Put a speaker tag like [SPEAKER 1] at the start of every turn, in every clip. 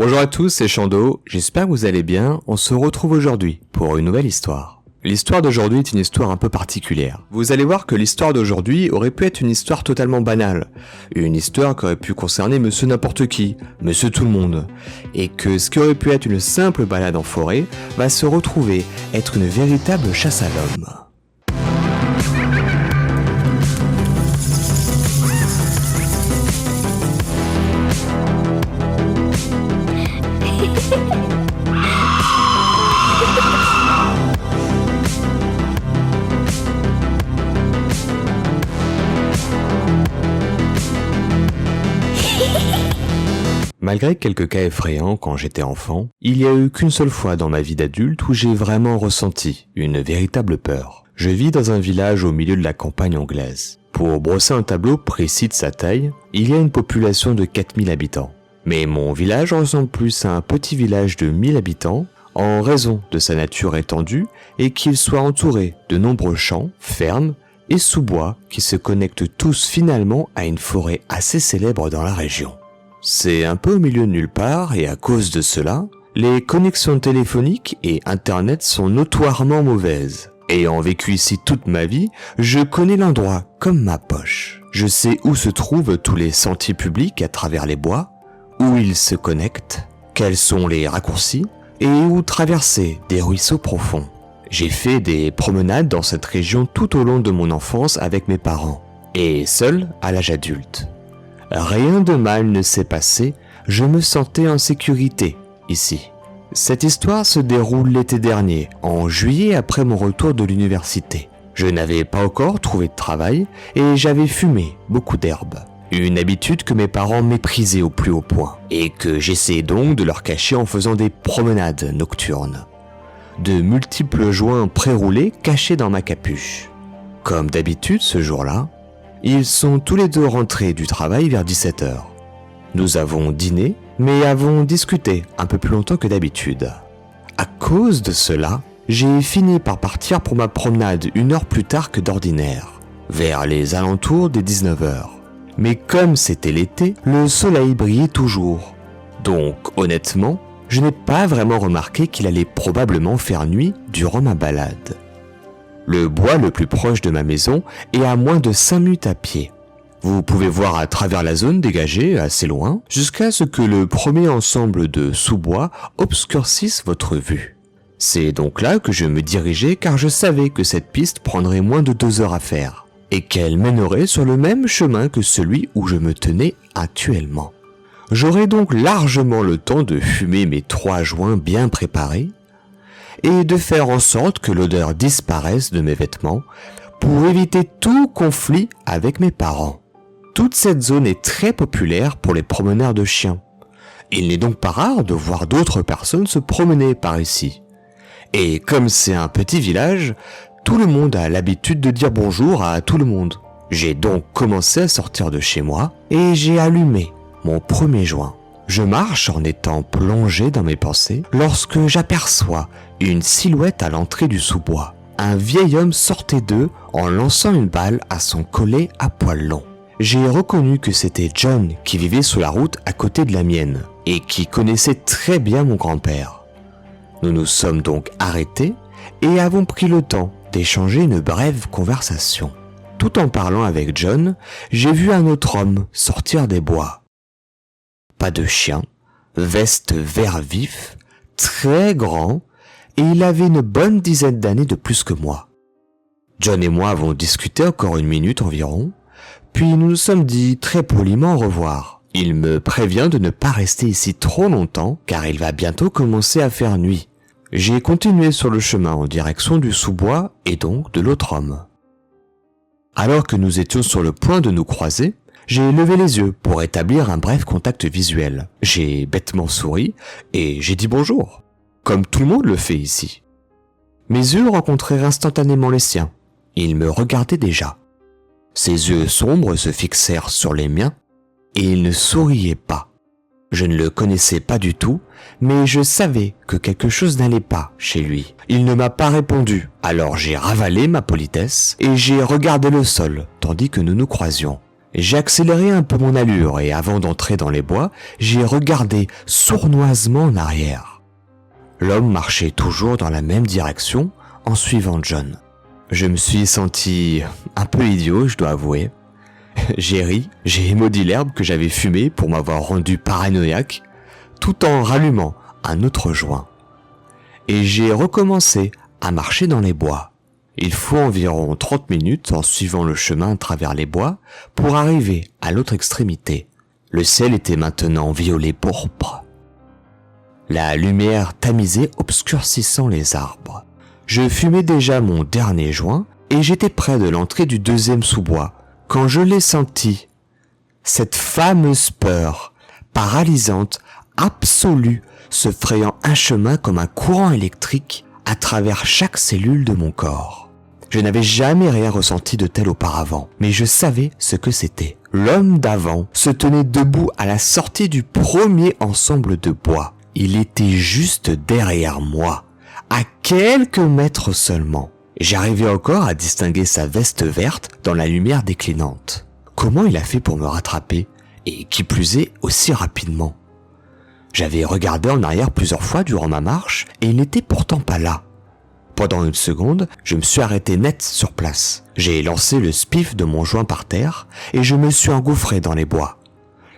[SPEAKER 1] Bonjour à tous, c'est Chando, j'espère que vous allez bien, on se retrouve aujourd'hui pour une nouvelle histoire. L'histoire d'aujourd'hui est une histoire un peu particulière. Vous allez voir que l'histoire d'aujourd'hui aurait pu être une histoire totalement banale. Une histoire qui aurait pu concerner monsieur n'importe qui, monsieur tout le monde. Et que ce qui aurait pu être une simple balade en forêt va se retrouver être une véritable chasse à l'homme. Malgré quelques cas effrayants quand j'étais enfant, il n'y a eu qu'une seule fois dans ma vie d'adulte où j'ai vraiment ressenti une véritable peur. Je vis dans un village au milieu de la campagne anglaise. Pour brosser un tableau précis de sa taille, il y a une population de 4000 habitants. Mais mon village ressemble plus à un petit village de 1000 habitants en raison de sa nature étendue et qu'il soit entouré de nombreux champs, fermes et sous-bois qui se connectent tous finalement à une forêt assez célèbre dans la région. C'est un peu au milieu de nulle part et à cause de cela, les connexions téléphoniques et internet sont notoirement mauvaises. Ayant vécu ici toute ma vie, je connais l'endroit comme ma poche. Je sais où se trouvent tous les sentiers publics à travers les bois, où ils se connectent, quels sont les raccourcis et où traverser des ruisseaux profonds. J'ai fait des promenades dans cette région tout au long de mon enfance avec mes parents et seul à l'âge adulte. Rien de mal ne s'est passé, je me sentais en sécurité ici. Cette histoire se déroule l'été dernier, en juillet après mon retour de l'université. Je n'avais pas encore trouvé de travail et j'avais fumé beaucoup d'herbe. Une habitude que mes parents méprisaient au plus haut point et que j'essayais donc de leur cacher en faisant des promenades nocturnes. De multiples joints pré-roulés cachés dans ma capuche. Comme d'habitude ce jour-là, ils sont tous les deux rentrés du travail vers 17h. Nous avons dîné, mais avons discuté un peu plus longtemps que d'habitude. À cause de cela, j'ai fini par partir pour ma promenade 1 heure plus tard que d'ordinaire, vers les alentours des 19h. Mais comme c'était l'été, le soleil brillait toujours. Donc honnêtement, je n'ai pas vraiment remarqué qu'il allait probablement faire nuit durant ma balade. Le bois le plus proche de ma maison est à moins de 5 minutes à pied. Vous pouvez voir à travers la zone dégagée assez loin, jusqu'à ce que le premier ensemble de sous-bois obscurcisse votre vue. C'est donc là que je me dirigeais car je savais que cette piste prendrait moins de 2 heures à faire, et qu'elle mènerait sur le même chemin que celui où je me tenais actuellement. J'aurais donc largement le temps de fumer mes 3 joints bien préparés, et de faire en sorte que l'odeur disparaisse de mes vêtements pour éviter tout conflit avec mes parents. Toute cette zone est très populaire pour les promeneurs de chiens. Il n'est donc pas rare de voir d'autres personnes se promener par ici. Et comme c'est un petit village, tout le monde a l'habitude de dire bonjour à tout le monde. J'ai donc commencé à sortir de chez moi et j'ai allumé mon premier joint. Je marche en étant plongé dans mes pensées lorsque j'aperçois une silhouette à l'entrée du sous-bois. Un vieil homme sortait d'eux en lançant une balle à son collet à poils longs. J'ai reconnu que c'était John qui vivait sur la route à côté de la mienne et qui connaissait très bien mon grand-père. Nous nous sommes donc arrêtés et avons pris le temps d'échanger une brève conversation. Tout en parlant avec John, j'ai vu un autre homme sortir des bois. Pas de chien, veste vert vif, très grand, et il avait une bonne dizaine d'années de plus que moi. John et moi avons discuté encore 1 minute environ, puis nous nous sommes dit très poliment au revoir. Il me prévient de ne pas rester ici trop longtemps, car il va bientôt commencer à faire nuit. J'ai continué sur le chemin en direction du sous-bois et donc de l'autre homme. Alors que nous étions sur le point de nous croiser, j'ai levé les yeux pour établir un bref contact visuel. J'ai bêtement souri et j'ai dit bonjour, comme tout le monde le fait ici. Mes yeux rencontrèrent instantanément les siens. Il me regardait déjà. Ses yeux sombres se fixèrent sur les miens et il ne souriait pas. Je ne le connaissais pas du tout, mais je savais que quelque chose n'allait pas chez lui. Il ne m'a pas répondu, alors j'ai ravalé ma politesse et j'ai regardé le sol tandis que nous nous croisions. J'ai accéléré un peu mon allure et avant d'entrer dans les bois, j'ai regardé sournoisement en arrière. L'homme marchait toujours dans la même direction en suivant John. Je me suis senti un peu idiot, je dois avouer. J'ai ri, j'ai maudit l'herbe que j'avais fumée pour m'avoir rendu paranoïaque, tout en rallumant un autre joint. Et j'ai recommencé à marcher dans les bois. Il faut environ 30 minutes en suivant le chemin à travers les bois pour arriver à l'autre extrémité. Le ciel était maintenant violet pourpre. La lumière tamisée obscurcissant les arbres. Je fumais déjà mon dernier joint et j'étais près de l'entrée du deuxième sous-bois quand je l'ai senti. Cette fameuse peur, paralysante, absolue, se frayant un chemin comme un courant électrique à travers chaque cellule de mon corps. Je n'avais jamais rien ressenti de tel auparavant, mais je savais ce que c'était. L'homme d'avant se tenait debout à la sortie du premier ensemble de bois. Il était juste derrière moi, à quelques mètres seulement. J'arrivais encore à distinguer sa veste verte dans la lumière déclinante. Comment il a fait pour me rattraper, et qui plus est aussi rapidement? J'avais regardé en arrière plusieurs fois durant ma marche, et il n'était pourtant pas là. Pendant une seconde, je me suis arrêté net sur place. J'ai lancé le spiff de mon joint par terre et je me suis engouffré dans les bois.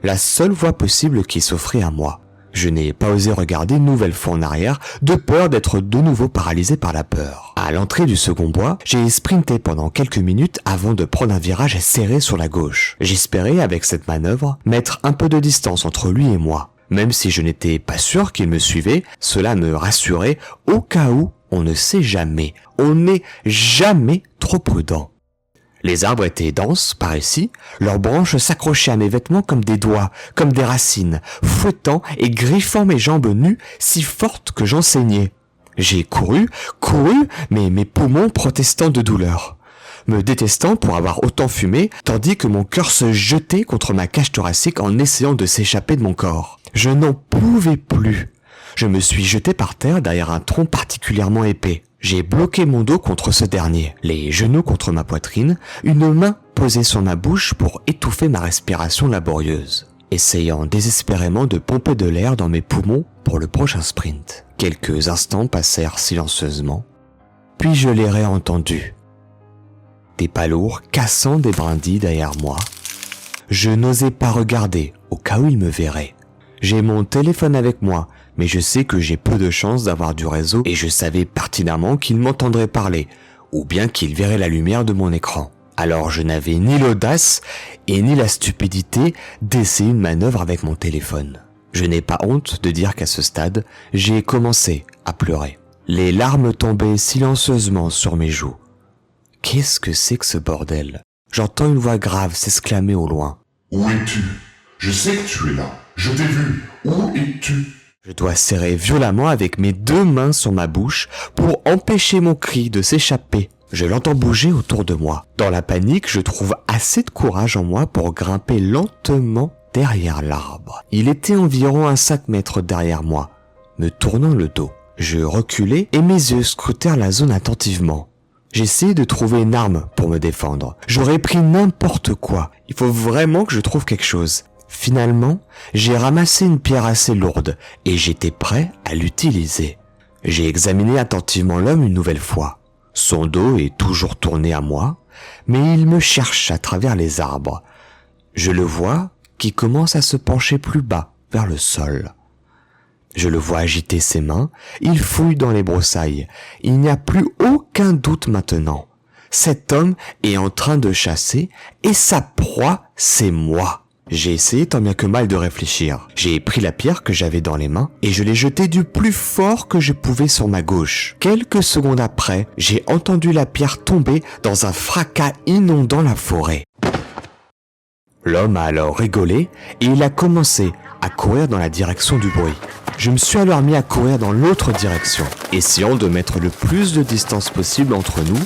[SPEAKER 1] La seule voie possible qui s'offrait à moi. Je n'ai pas osé regarder une nouvelle fois en arrière, de peur d'être de nouveau paralysé par la peur. À l'entrée du second bois, j'ai sprinté pendant quelques minutes avant de prendre un virage serré sur la gauche. J'espérais, avec cette manœuvre, mettre un peu de distance entre lui et moi. Même si je n'étais pas sûr qu'il me suivait, cela me rassurait au cas où. On ne sait jamais, on n'est jamais trop prudent. Les arbres étaient denses par ici, leurs branches s'accrochaient à mes vêtements comme des doigts, comme des racines, fouettant et griffant mes jambes nues si fortes que j'en saignais. J'ai couru, mais mes poumons protestant de douleur, me détestant pour avoir autant fumé, tandis que mon cœur se jetait contre ma cage thoracique en essayant de s'échapper de mon corps. Je n'en pouvais plus. Je me suis jeté par terre derrière un tronc particulièrement épais. J'ai bloqué mon dos contre ce dernier, les genoux contre ma poitrine, une main posée sur ma bouche pour étouffer ma respiration laborieuse, essayant désespérément de pomper de l'air dans mes poumons pour le prochain sprint. Quelques instants passèrent silencieusement, puis je l'ai réentendu. Des pas lourds cassant des brindilles derrière moi. Je n'osais pas regarder au cas où il me verrait. J'ai mon téléphone avec moi, mais je sais que j'ai peu de chances d'avoir du réseau et je savais pertinemment qu'il m'entendrait parler, ou bien qu'il verrait la lumière de mon écran. Alors je n'avais ni l'audace et ni la stupidité d'essayer une manœuvre avec mon téléphone. Je n'ai pas honte de dire qu'à ce stade, j'ai commencé à pleurer. Les larmes tombaient silencieusement sur mes joues. Qu'est-ce que c'est que ce bordel? J'entends une voix grave s'exclamer au loin.
[SPEAKER 2] Où es-tu? Je sais que tu es là. Je t'ai vu. Où es-tu?
[SPEAKER 1] Je dois serrer violemment avec mes deux mains sur ma bouche pour empêcher mon cri de s'échapper. Je l'entends bouger autour de moi. Dans la panique, je trouve assez de courage en moi pour grimper lentement derrière l'arbre. Il était environ à 5 mètres derrière moi, me tournant le dos. Je reculai et mes yeux scrutèrent la zone attentivement. J'essayais de trouver une arme pour me défendre. J'aurais pris n'importe quoi. Il faut vraiment que je trouve quelque chose. Finalement, j'ai ramassé une pierre assez lourde et j'étais prêt à l'utiliser. J'ai examiné attentivement l'homme une nouvelle fois. Son dos est toujours tourné à moi, mais il me cherche à travers les arbres. Je le vois qui commence à se pencher plus bas vers le sol. Je le vois agiter ses mains, il fouille dans les broussailles. Il n'y a plus aucun doute maintenant. Cet homme est en train de chasser et sa proie, c'est moi. J'ai essayé tant bien que mal de réfléchir. J'ai pris la pierre que j'avais dans les mains et je l'ai jetée du plus fort que je pouvais sur ma gauche. Quelques secondes après, j'ai entendu la pierre tomber dans un fracas inondant la forêt. L'homme a alors rigolé et il a commencé à courir dans la direction du bruit. Je me suis alors mis à courir dans l'autre direction, essayant de mettre le plus de distance possible entre nous,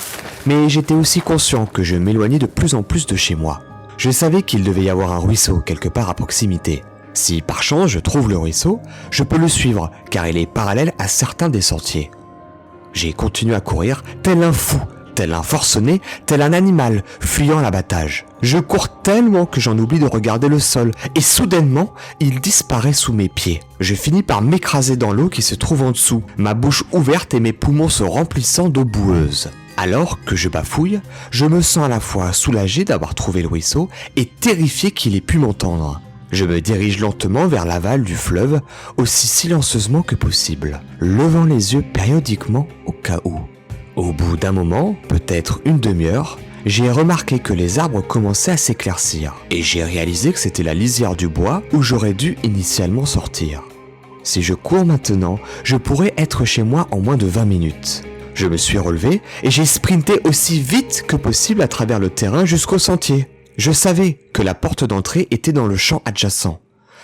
[SPEAKER 1] mais j'étais aussi conscient que je m'éloignais de plus en plus de chez moi. Je savais qu'il devait y avoir un ruisseau quelque part à proximité. Si par chance je trouve le ruisseau, je peux le suivre car il est parallèle à certains des sentiers. J'ai continué à courir tel un fou, tel un forcené, tel un animal, fuyant l'abattage. Je cours tellement que j'en oublie de regarder le sol, et soudainement, il disparaît sous mes pieds. Je finis par m'écraser dans l'eau qui se trouve en dessous, ma bouche ouverte et mes poumons se remplissant d'eau boueuse. Alors que je bafouille, je me sens à la fois soulagé d'avoir trouvé le ruisseau et terrifié qu'il ait pu m'entendre. Je me dirige lentement vers l'aval du fleuve, aussi silencieusement que possible, levant les yeux périodiquement au cas où. Au bout d'un moment, peut-être une demi-heure, j'ai remarqué que les arbres commençaient à s'éclaircir et j'ai réalisé que c'était la lisière du bois où j'aurais dû initialement sortir. Si je cours maintenant, je pourrais être chez moi en moins de 20 minutes. Je me suis relevé et j'ai sprinté aussi vite que possible à travers le terrain jusqu'au sentier. Je savais que la porte d'entrée était dans le champ adjacent.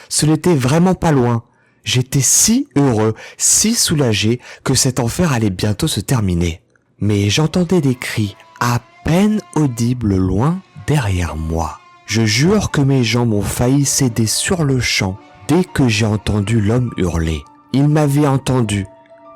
[SPEAKER 1] Ce n'était vraiment pas loin. J'étais si heureux, si soulagé que cet enfer allait bientôt se terminer. Mais j'entendais des cris à peine audibles loin derrière moi. Je jure que mes jambes ont failli céder sur le champ dès que j'ai entendu l'homme hurler. Il m'avait entendu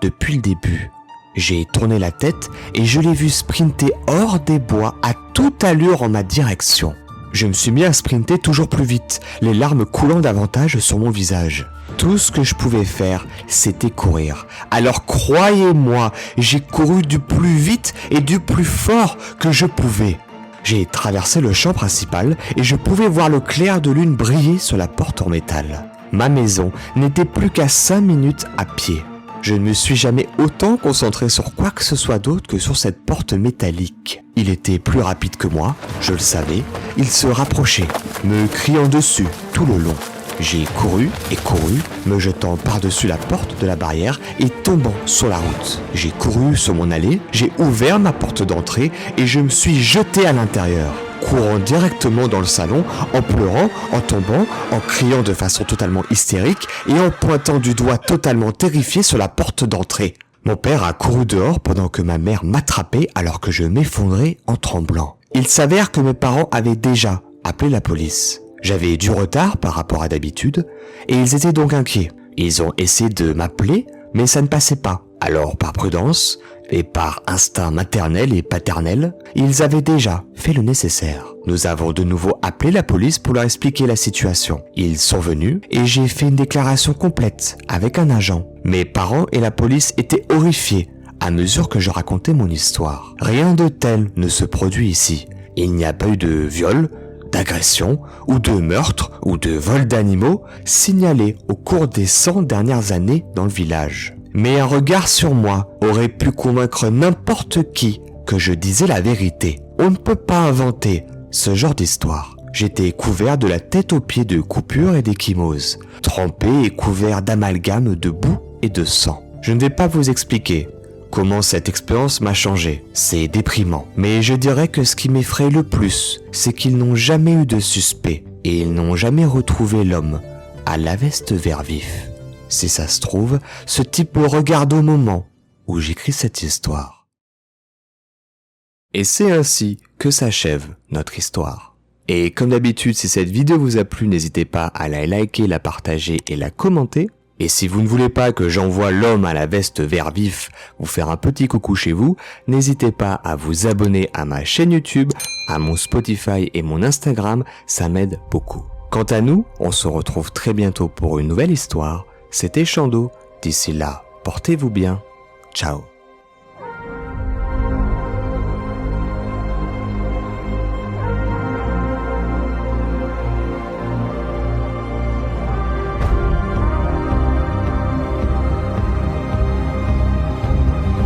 [SPEAKER 1] depuis le début. J'ai tourné la tête et je l'ai vu sprinter hors des bois à toute allure en ma direction. Je me suis mis à sprinter toujours plus vite, les larmes coulant davantage sur mon visage. Tout ce que je pouvais faire, c'était courir. Alors croyez-moi, j'ai couru du plus vite et du plus fort que je pouvais. J'ai traversé le champ principal et je pouvais voir le clair de lune briller sur la porte en métal. Ma maison n'était plus qu'à 5 minutes à pied. Je ne me suis jamais autant concentré sur quoi que ce soit d'autre que sur cette porte métallique. Il était plus rapide que moi, je le savais. Il se rapprochait, me criant dessus tout le long. J'ai couru et couru, me jetant par-dessus la porte de la barrière et tombant sur la route. J'ai couru sur mon allée, j'ai ouvert ma porte d'entrée et je me suis jeté à l'intérieur, courant directement dans le salon, en pleurant, en tombant, en criant de façon totalement hystérique et en pointant du doigt totalement terrifié sur la porte d'entrée. Mon père a couru dehors pendant que ma mère m'attrapait alors que je m'effondrais en tremblant. Il s'avère que mes parents avaient déjà appelé la police. J'avais du retard par rapport à d'habitude et ils étaient donc inquiets. Ils ont essayé de m'appeler, mais ça ne passait pas. Alors par prudence et par instinct maternel et paternel, ils avaient déjà fait le nécessaire. Nous avons de nouveau appelé la police pour leur expliquer la situation. Ils sont venus et j'ai fait une déclaration complète avec un agent. Mes parents et la police étaient horrifiés à mesure que je racontais mon histoire. Rien de tel ne se produit ici. Il n'y a pas eu de viol, d'agression ou de meurtre ou de vol d'animaux signalés au cours des 100 dernières années dans le village. Mais un regard sur moi aurait pu convaincre n'importe qui que je disais la vérité. On ne peut pas inventer ce genre d'histoire. J'étais couvert de la tête aux pieds de coupures et d'ecchymoses, trempé et couvert d'amalgame de boue et de sang. Je ne vais pas vous expliquer comment cette expérience m'a changé. C'est déprimant. Mais je dirais que ce qui m'effraie le plus, c'est qu'ils n'ont jamais eu de suspect et ils n'ont jamais retrouvé l'homme à la veste vert vif. Si ça se trouve, ce type me regarde au moment où j'écris cette histoire. Et c'est ainsi que s'achève notre histoire. Et comme d'habitude, si cette vidéo vous a plu, n'hésitez pas à la liker, la partager et la commenter. Et si vous ne voulez pas que j'envoie l'homme à la veste vert vif vous faire un petit coucou chez vous, n'hésitez pas à vous abonner à ma chaîne YouTube, à mon Spotify et mon Instagram, ça m'aide beaucoup. Quant à nous, on se retrouve très bientôt pour une nouvelle histoire. C'était Chando, d'ici là, portez-vous bien, ciao.